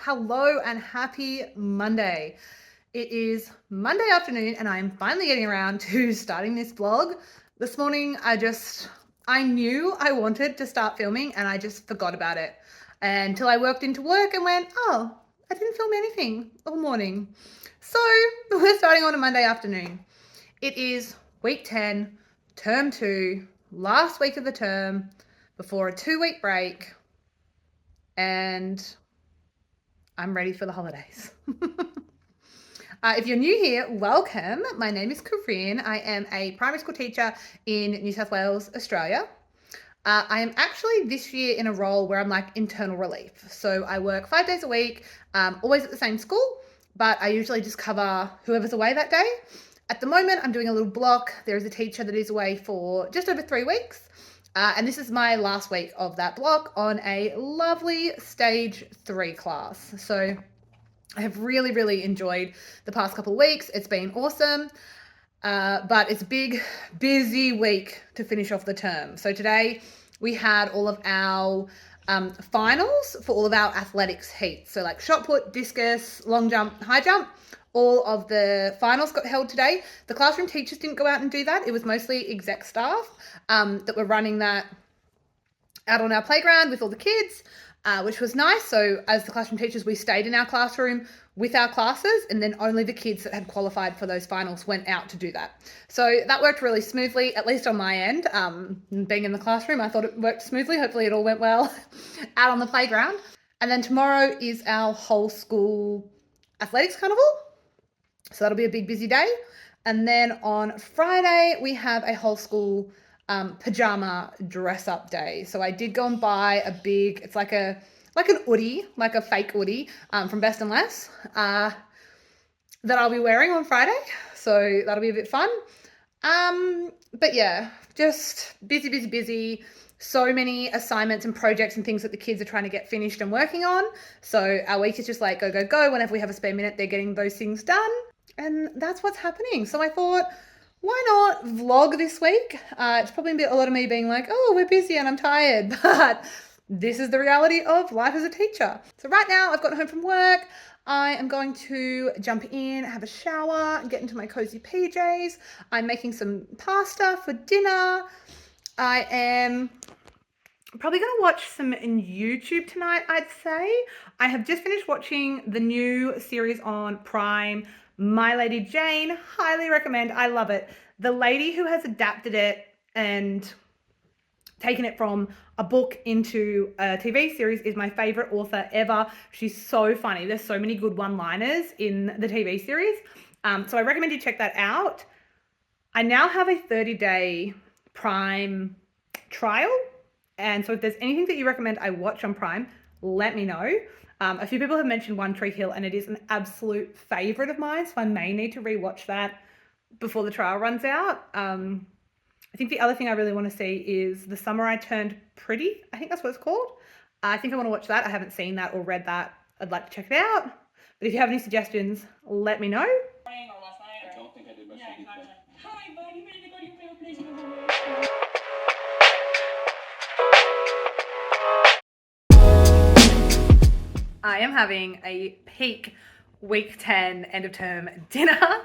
Hello and happy Monday. It is Monday afternoon and I'm finally getting around to starting this vlog. This morning I knew I wanted to start filming and I just forgot about it until I worked into work and went, oh, I didn't film anything all morning. So we're starting on a Monday afternoon. It is week 10, term 2, last week of the term before a 2-week break, and I'm ready for the holidays. If you're new here, welcome. My name is Corinne. I am a primary school teacher in New South Wales, Australia. I am actually this year in a role where I'm like internal relief. So I work 5 days a week, always at the same school, but I usually just cover whoever's away that day. At the moment, I'm doing a little block. There is a teacher that is away for just over 3 weeks. And this is my last week of that block on a lovely stage 3 class. So I have really, really enjoyed the past couple of weeks. It's been awesome, but it's a big, busy week to finish off the term. So today we had all of our finals for all of our athletics heats. So like shot put, discus, long jump, high jump. All of the finals got held today. The classroom teachers didn't go out and do that. It was mostly exec staff that were running that out on our playground with all the kids, which was nice. So as the classroom teachers, we stayed in our classroom with our classes, and then only the kids that had qualified for those finals went out to do that. So that worked really smoothly, at least on my end. Being in the classroom, I thought it worked smoothly. Hopefully it all went well out on the playground. And then tomorrow is our whole school athletics carnival. So that'll be a big busy day. And then on Friday, we have a whole school pajama dress up day. So I did go and buy a big, it's like an hoodie, like a fake hoodie from Best and Less that I'll be wearing on Friday. So that'll be a bit fun. But yeah, just busy, busy, busy. So many assignments and projects and things that the kids are trying to get finished and working on. So our week is just like go, go, go. Whenever we have a spare minute, they're getting those things done. And that's what's happening. So I thought, why not vlog this week? It's probably a lot of me being like, oh, we're busy and I'm tired, but this is the reality of life as a teacher. So right now I've gotten home from work. I am going to jump in, have a shower, get into my cozy PJs. I'm making some pasta for dinner. I am probably going to watch some in YouTube tonight, I'd say. I have just finished watching the new series on Prime, My Lady Jane. Highly recommend. I love it. The lady who has adapted it and taken it from a book into a TV series is my favorite author ever. She's so funny. There's so many good one-liners in the TV series. So I recommend you check that out. I now have a 30-day Prime trial. And so if there's anything that you recommend I watch on Prime, let me know. A few people have mentioned One Tree Hill, and it is an absolute favorite of mine. So I may need to rewatch that before the trial runs out. I think the other thing I really want to see is The Summer I Turned Pretty. I think that's what it's called. I think I want to watch that. I haven't seen that or read that. I'd like to check it out. But if you have any suggestions, let me know. I don't think I did much anything. Hi, bud. You ready to go to your favorite place in the world? I am having a peak week 10 end of term dinner.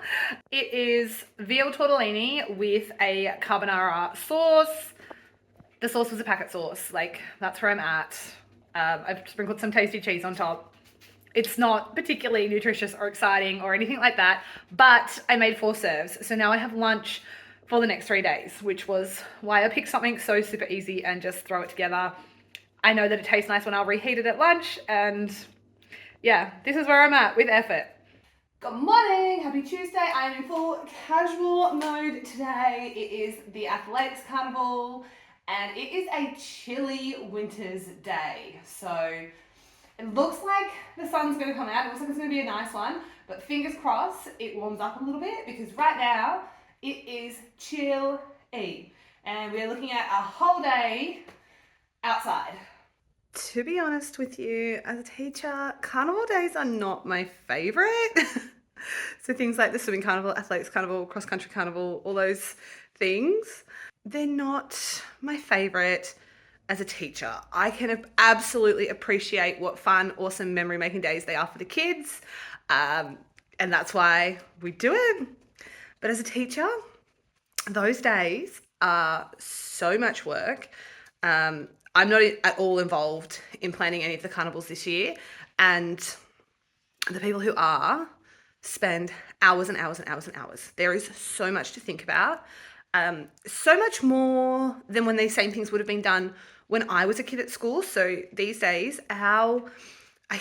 It is veal tortellini with a carbonara sauce. The sauce was a packet sauce. Like, that's where I'm at. I've sprinkled some tasty cheese on top. It's not particularly nutritious or exciting or anything like that, but I made 4 serves. So now I have lunch for the next 3 days, which was why I picked something so super easy and just throw it together. I know that it tastes nice when I'll reheat it at lunch, and yeah, this is where I'm at with effort. Good morning, happy Tuesday. I am in full casual mode today. It is the athletics carnival and it is a chilly winter's day. So it looks like the sun's gonna come out. It looks like it's gonna be a nice one, but fingers crossed it warms up a little bit because right now it is chilly and we're looking at a whole day outside. To be honest with you, as a teacher, carnival days are not my favorite. So things like the swimming carnival, athletics carnival, cross country carnival, all those things, they're not my favorite. as a teacher. I can absolutely appreciate what fun, awesome memory making days they are for the kids. And that's why we do it. But as a teacher, those days are so much work. I'm not at all involved in planning any of the carnivals this year. And the people who are spend hours and hours and hours and hours. There is so much to think about. So much more than when these same things would have been done when I was a kid at school. So these days, I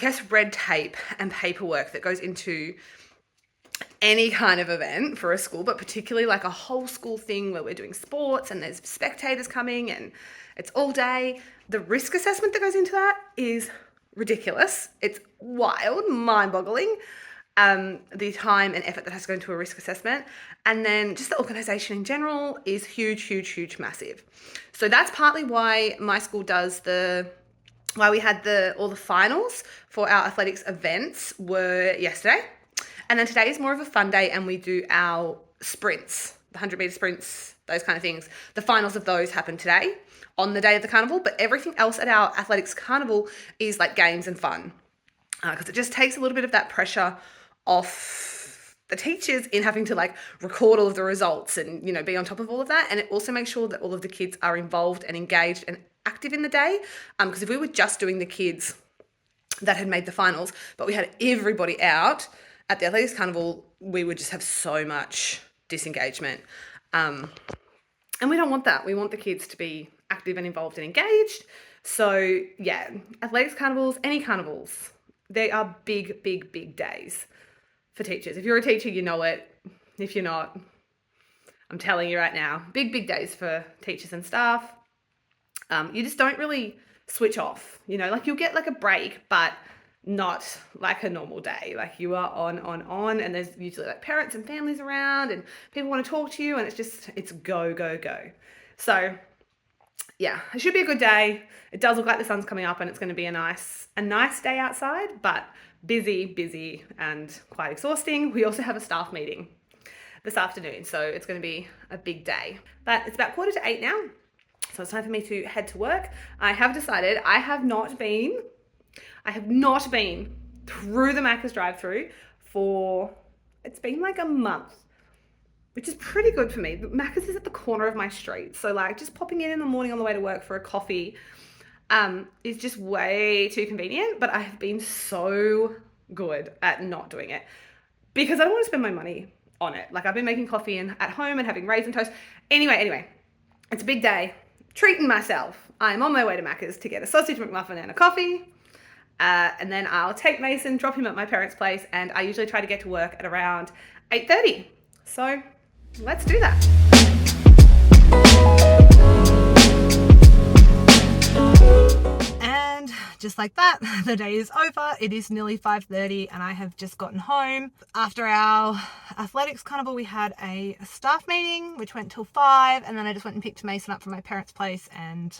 guess, red tape and paperwork that goes into any kind of event for a school, but particularly like a whole school thing where we're doing sports and there's spectators coming and it's all day. The risk assessment that goes into that is ridiculous. It's wild, mind-boggling. The time and effort that has to go into a risk assessment. And then just the organisation in general is huge, huge, huge, massive. So that's partly why my school does why we had all the finals for our athletics events were yesterday. And then today is more of a fun day and we do our sprints, the 100-metre sprints, those kind of things. The finals of those happen today on the day of the carnival, but everything else at our athletics carnival is like games and fun. Because it just takes a little bit of that pressure off the teachers in having to like record all of the results and, you know, be on top of all of that. And it also makes sure that all of the kids are involved and engaged and active in the day. Because if we were just doing the kids that had made the finals, but we had everybody out at the athletics carnival, we would just have so much disengagement. And we don't want that. We want the kids to be active and involved and engaged. So yeah, athletics carnivals, any carnivals, they are big, big, big days for teachers. If you're a teacher, you know it. If you're not, I'm telling you right now, big, big days for teachers and staff. You just don't really switch off, you know, like you'll get like a break, but not like a normal day. Like you are on, and there's usually like parents and families around and people want to talk to you and it's go, go, go. So yeah, it should be a good day. It does look like the sun's coming up and it's going to be a nice day outside, but busy and quite exhausting. We also have a staff meeting this afternoon, so it's going to be a big day. But it's about 7:45 now, so it's time for me to head to work. I have decided I have not been through the Macca's drive-through it's been like a month, which is pretty good for me. Macca's is at the corner of my street, so like just popping in the morning on the way to work for a coffee is just way too convenient. But I have been so good at not doing it because I don't want to spend my money on it. Like I've been making coffee at home and having raisin toast. Anyway, it's a big day. Treating myself. I'm on my way to Macca's to get a sausage McMuffin and a coffee. And then I'll take Mason, drop him at my parents' place, and I usually try to get to work at around 8:30. So let's do that. And just like that, the day is over. It is nearly 5:30 and I have just gotten home. After our athletics carnival, we had a staff meeting, which went till 5, and then I just went and picked Mason up from my parents' place and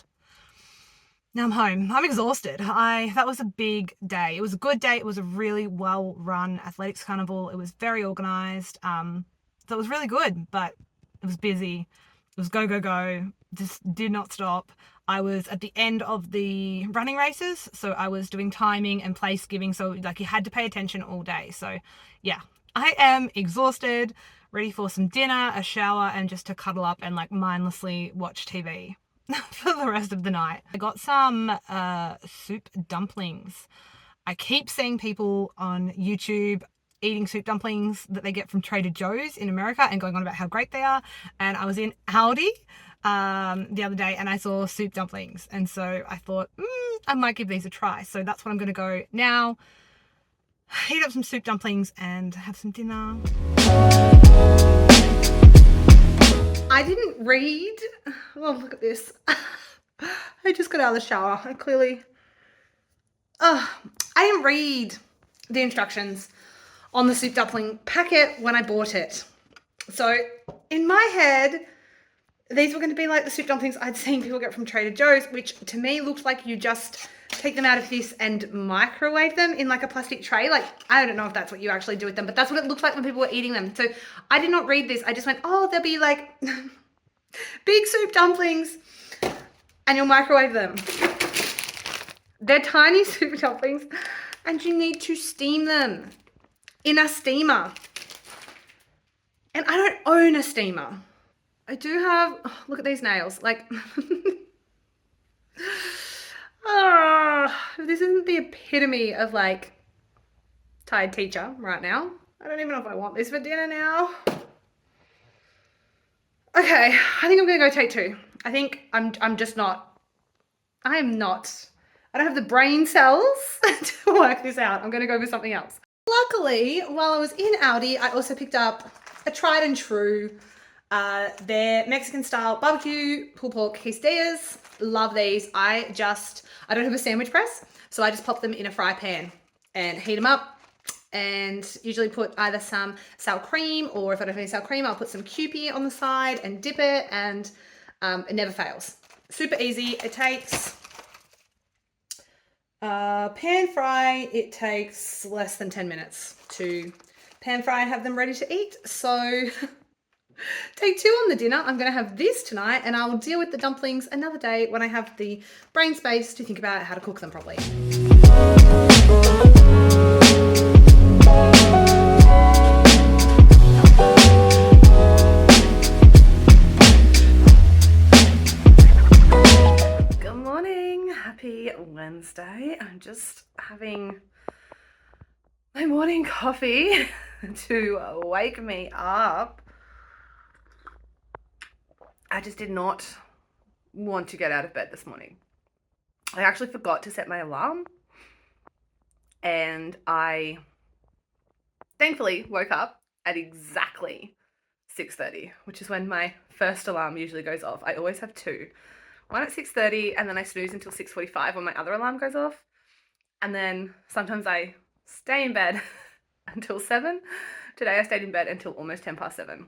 now I'm home. I'm exhausted. That was a big day. It was a good day. It was a really well-run athletics carnival. It was very organised. So it was really good, but it was busy. It was go, go, go. Just did not stop. I was at the end of the running races, so I was doing timing and place giving. So like you had to pay attention all day. So yeah, I am exhausted, ready for some dinner, a shower, and just to cuddle up and like mindlessly watch TV for the rest of the night. I got some soup dumplings. I keep seeing people on YouTube eating soup dumplings that they get from Trader Joe's in America and going on about how great they are. And I was in Aldi the other day and I saw soup dumplings. And so I thought, I might give these a try. So that's what I'm going to go now. Heat up some soup dumplings and have some dinner. I didn't read. Oh, look at this. I just got out of the shower. I didn't read the instructions on the soup dumpling packet when I bought it. So in my head, these were going to be like the soup dumplings I'd seen people get from Trader Joe's, which to me looked like you just take them out of this and microwave them in like a plastic tray. Like, I don't know if that's what you actually do with them, but that's what it looked like when people were eating them. So I did not read this. I just went, oh, there'll be like big soup dumplings. and you'll microwave them. They're tiny super dumplings and you need to steam them in a steamer. And I don't own a steamer. I do have, oh, look at these nails. Like, this isn't the epitome of like tired teacher right now. I don't even know if I want this for dinner now. Okay, I think I'm gonna go take two. I think I don't have the brain cells to work this out. I'm gonna go with something else. Luckily, while I was in Aldi, I also picked up a tried and true, their Mexican style barbecue pulled pork quesadillas. Love these. I don't have a sandwich press, so I just pop them in a fry pan and heat them up, and usually put either some sour cream, or if I don't have any sour cream, I'll put some Kewpie on the side and dip it, and it never fails. Super easy. It takes pan fry, it takes less than 10 minutes to pan fry and have them ready to eat. So take two on the dinner. I'm going to have this tonight, and I'll deal with the dumplings another day when I have the brain space to think about how to cook them properly. Good morning. Happy Wednesday. I'm just having my morning coffee to wake me up. I just did not want to get out of bed this morning. I actually forgot to set my alarm, and I thankfully woke up at exactly 6:30, which is when my first alarm usually goes off. I always have two. One at 6:30, and then I snooze until 6:45 when my other alarm goes off. And then sometimes I stay in bed until 7. Today I stayed in bed until almost 7:10.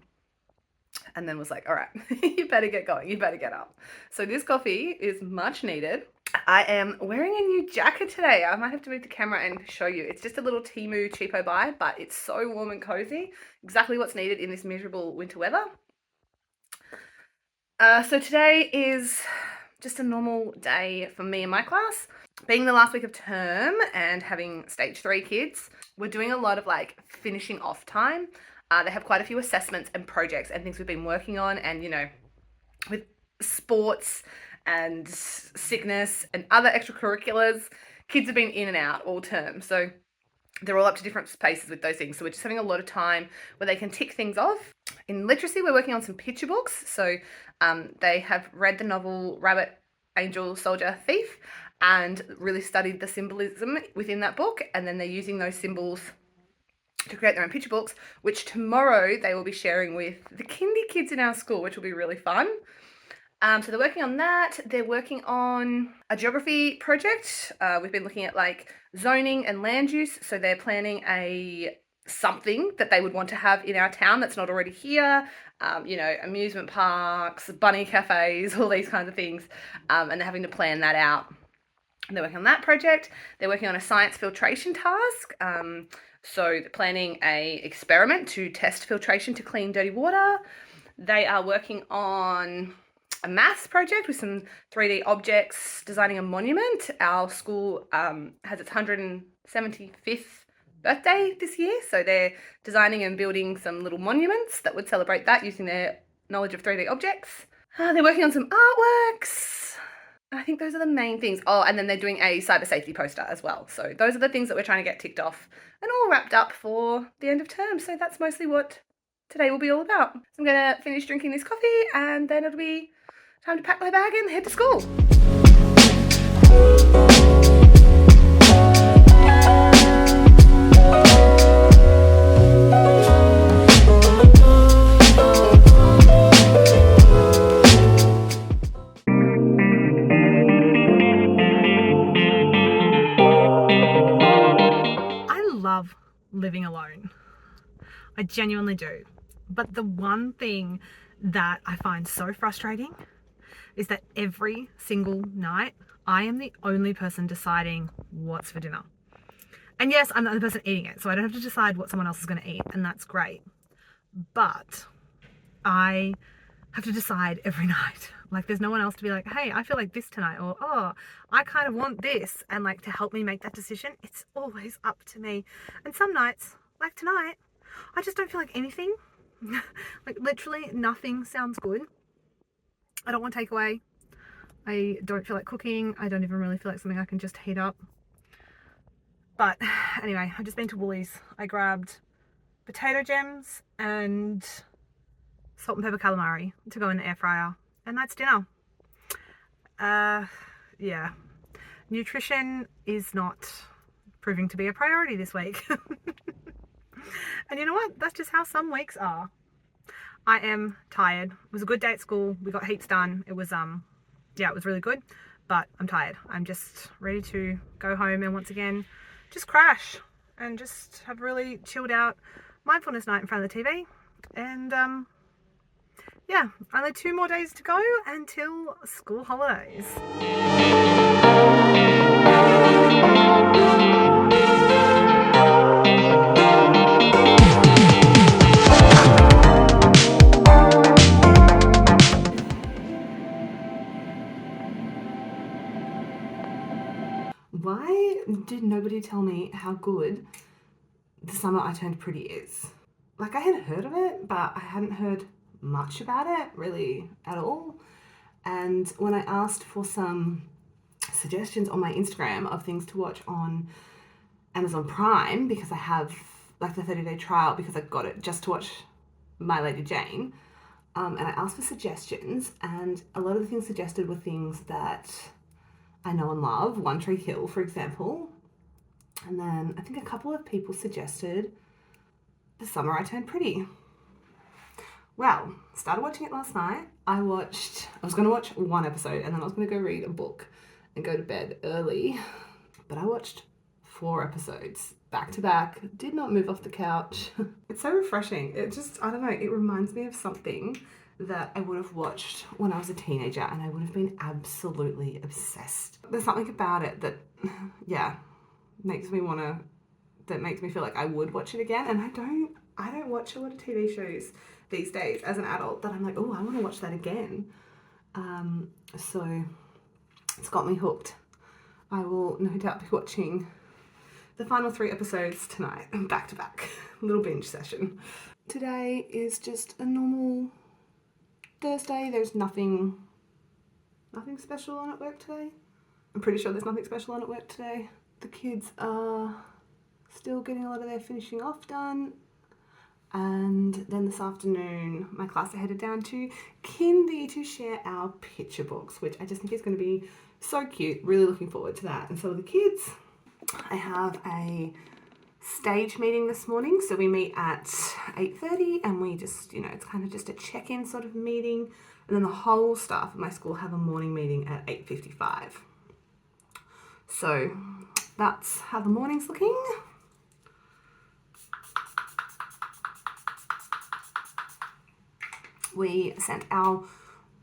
And then was like, all right, you better get going. You better get up. So this coffee is much needed. I am wearing a new jacket today. I might have to move the camera and show you. It's just a little Temu cheapo buy, but it's so warm and cozy. Exactly what's needed in this miserable winter weather. So today is just a normal day for me and my class. Being the last week of term and having stage 3 kids, we're doing a lot of like finishing off time. They have quite a few assessments and projects and things we've been working on, and you know, with sports and sickness and other extracurriculars, kids have been in and out all term. So they're all up to different spaces with those things. So we're just having a lot of time where they can tick things off. In literacy, we're working on some picture books. So they have read the novel Rabbit, Angel, Soldier, Thief, and really studied the symbolism within that book. And then they're using those symbols to create their own picture books, which tomorrow they will be sharing with the kindy kids in our school, which will be really fun. So they're working on that. They're working on a geography project. We've been looking at like zoning and land use. So they're planning something that they would want to have in our town that's not already here. You know, amusement parks, bunny cafes, all these kinds of things. And they're having to plan that out. And they're working on that project. They're working on a science filtration task. So they're planning a experiment to test filtration to clean dirty water. They are working on a maths project with some 3D objects, designing a monument. Our school has its 175th birthday this year, so they're designing and building some little monuments that would celebrate that using their knowledge of 3D objects. They're working on some artworks. I think those are the main things. Oh, and then they're doing a cyber safety poster as well. So those are the things that we're trying to get ticked off and all wrapped up for the end of term. So that's mostly what today will be all about. So I'm going to finish drinking this coffee, and then it'll be time to pack my bag and head to school. Living alone. I genuinely do. But the one thing that I find so frustrating is that every single night I am the only person deciding what's for dinner. And yes, I'm the only person eating it, so I don't have to decide what someone else is going to eat, and that's great. But I have to decide every night Like there's no one else to be like, hey, I feel like this tonight, or oh, I kind of want this, and like to help me make that decision. It's always up to me. And some nights, like tonight, I just don't feel like anything. Like literally nothing sounds good. I don't want takeaway. I don't feel like cooking. I don't even really feel like something I can just heat up. But anyway, I've just been to Woolies. I grabbed potato gems and salt and pepper calamari to go in the air fryer. And that's dinner. Yeah. Nutrition is not proving to be a priority this week. And you know what? That's just how some weeks are. I am tired. It was a good day at school. We got heaps done. It was, yeah, it was really good, but I'm tired. I'm just ready to go home and once again, just crash and just have a really chilled out mindfulness night in front of the TV. And, yeah, only 2 more days to go until school holidays. Why did nobody tell me how good The Summer I Turned Pretty is? Like I had heard of it, but I hadn't heard much about it really at all. And when I asked for some suggestions on my Instagram of things to watch on Amazon Prime, because I have like the 30-day trial because I got it just to watch My Lady Jane, and I asked for suggestions, and a lot of the things suggested were things that I know and love. One Tree Hill, for example. And then I think a couple of people suggested The Summer I Turned Pretty. Well, started watching it last night. I was going to watch 1 episode and then I was going to go read a book and go to bed early. But I watched 4 episodes back to back, did not move off the couch. It's so refreshing. It just, I don't know, it reminds me of something that I would have watched when I was a teenager and I would have been absolutely obsessed. There's something about it that, yeah, makes me feel like I would watch it again. And I don't watch a lot of TV shows these days as an adult that I'm like, oh, I want to watch that again. So it's got me hooked. I will no doubt be watching the final 3 episodes tonight, back to back, little binge session. Today is just a normal Thursday. There's nothing special on at work today. I'm pretty sure there's nothing special on at work today. The kids are still getting a lot of their finishing off done. And then this afternoon, my class are headed down to Kindy to share our picture books, which I just think is going to be so cute. Really looking forward to that. And so the kids, I have a stage meeting this morning. So we meet at 8:30 and we just, it's kind of just a check-in sort of meeting. And then the whole staff at my school have a morning meeting at 8:55. So that's how the morning's looking. We sent our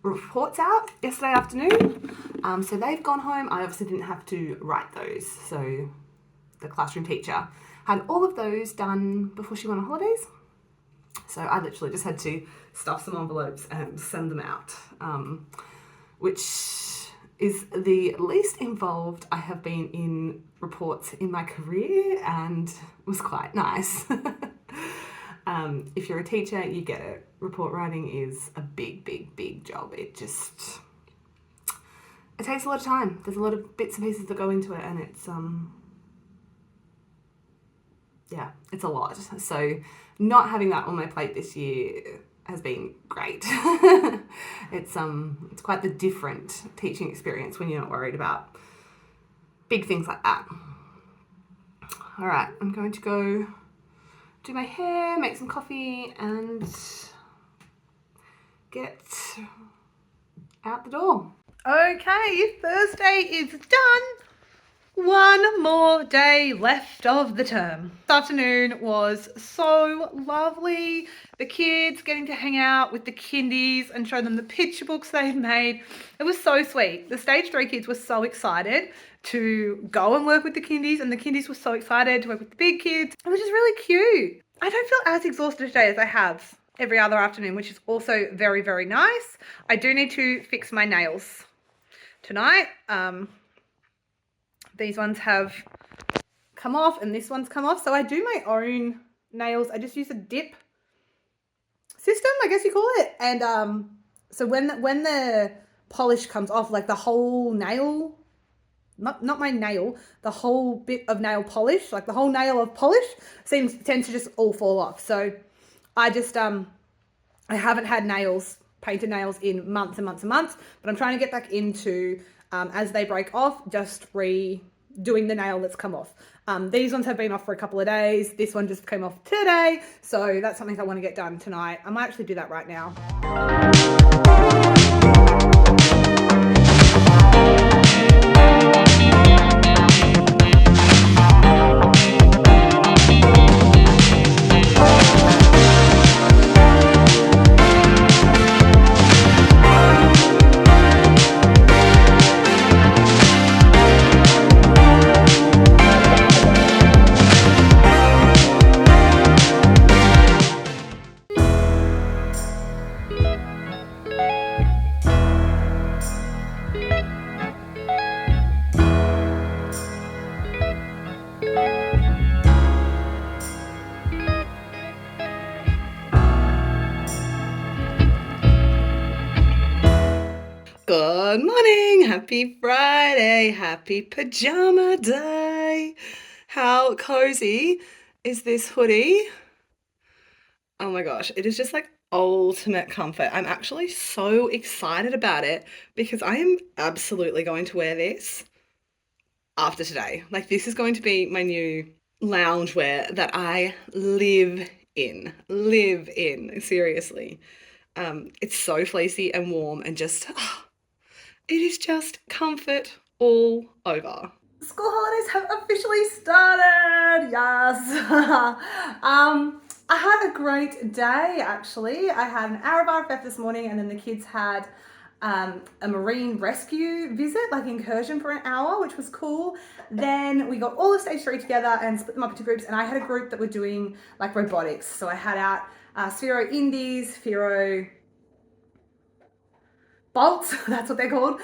reports out yesterday afternoon. So they've gone home. I obviously didn't have to write those. So the classroom teacher had all of those done before she went on holidays. So I literally just had to stuff some envelopes and send them out, which is the least involved I have been in reports in my career and was quite nice. If you're a teacher, you get it. Report writing is a big, big, big job. It takes a lot of time. There's a lot of bits and pieces that go into it, and it's a lot. So not having that on my plate this year has been great. It's quite the different teaching experience when you're not worried about big things like that. All right, I'm going to go do my hair, make some coffee, and get out the door. Okay, Thursday is done. 1 more day left of the term. This afternoon was so lovely. The kids getting to hang out with the kindies and show them the picture books they've made. It was so sweet. The stage 3 kids were so excited to go and work with the kindies, and the kindies were so excited to work with the big kids. It was just really cute. I don't feel as exhausted today as I have every other afternoon, which is also very, very nice. I do need to fix my nails tonight. These ones have come off and this one's come off. So I do my own nails. I just use a dip system, I guess you call it. And so when the polish comes off, like the whole nail, not my nail, the whole bit of nail polish, like the whole nail of polish tends to just all fall off. So I just I haven't had painted nails in months and months and months, but I'm trying to get back into as they break off, just redoing the nail that's come off. These ones have been off for a couple of days. This one just came off today, so that's something I want to get done tonight. I might actually do that right now. Good morning, happy Friday, happy pajama day. How cozy is this hoodie? Oh my gosh, it is just like ultimate comfort. I'm actually so excited about it because I am absolutely going to wear this after today. Like this is going to be my new loungewear that I live in, seriously. It's so fleecy and warm and just, it is just comfort all over. School holidays have officially started, yes. I had a great day, actually. I had an hour of RFF this morning and then the kids had a marine rescue visit, like incursion for an hour, which was cool. Then we got all of stage 3 together and split them up into groups, and I had a group that were doing like robotics. So I had out Sphero Indies, Sphero bolts, that's what they're called,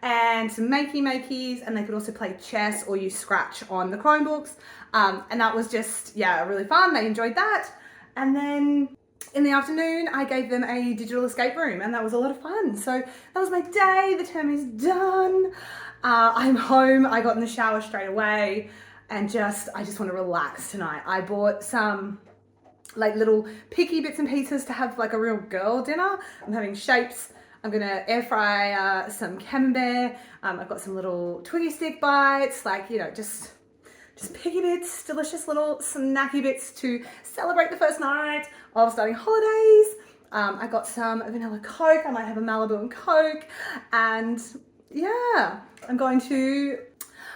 and some makeys, and they could also play chess or use Scratch on the Chromebooks, and that was just, yeah, really fun. They enjoyed that. And then in the afternoon, I gave them a digital escape room, and that was a lot of fun. So that was my day. The term is done. I'm home. I got in the shower straight away, and I just want to relax tonight. I bought some like little picky bits and pieces to have like a real girl dinner. I'm having shapes. I'm gonna air fry some camembert. I've got some little Twiggy stick bites, like, you know, just picky bits, delicious little snacky bits to celebrate the first night of starting holidays. I got some vanilla Coke. I might have a Malibu and Coke, and yeah, I'm going to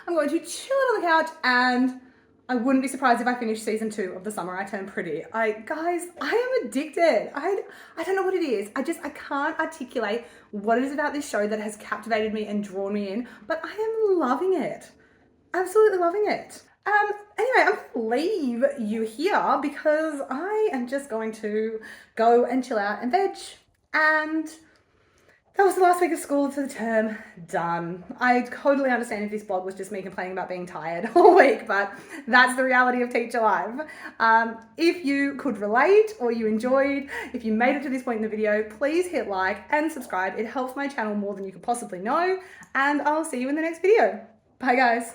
chill out on the couch, and I wouldn't be surprised if I finish season 2 of The Summer I Turned Pretty. Guys, I am addicted. I don't know what it is. I can't articulate what it is about this show that has captivated me and drawn me in, but I am loving it. Absolutely loving it. Anyway, I'm gonna leave you here because I am just going to go and chill out and veg, and that was the last week of school for the term. Done. I totally understand if this blog was just me complaining about being tired all week, but that's the reality of teacher life. If you could relate or you enjoyed, if you made it to this point in the video, please hit like and subscribe. It helps my channel more than you could possibly know, and I'll see you in the next video. Bye guys.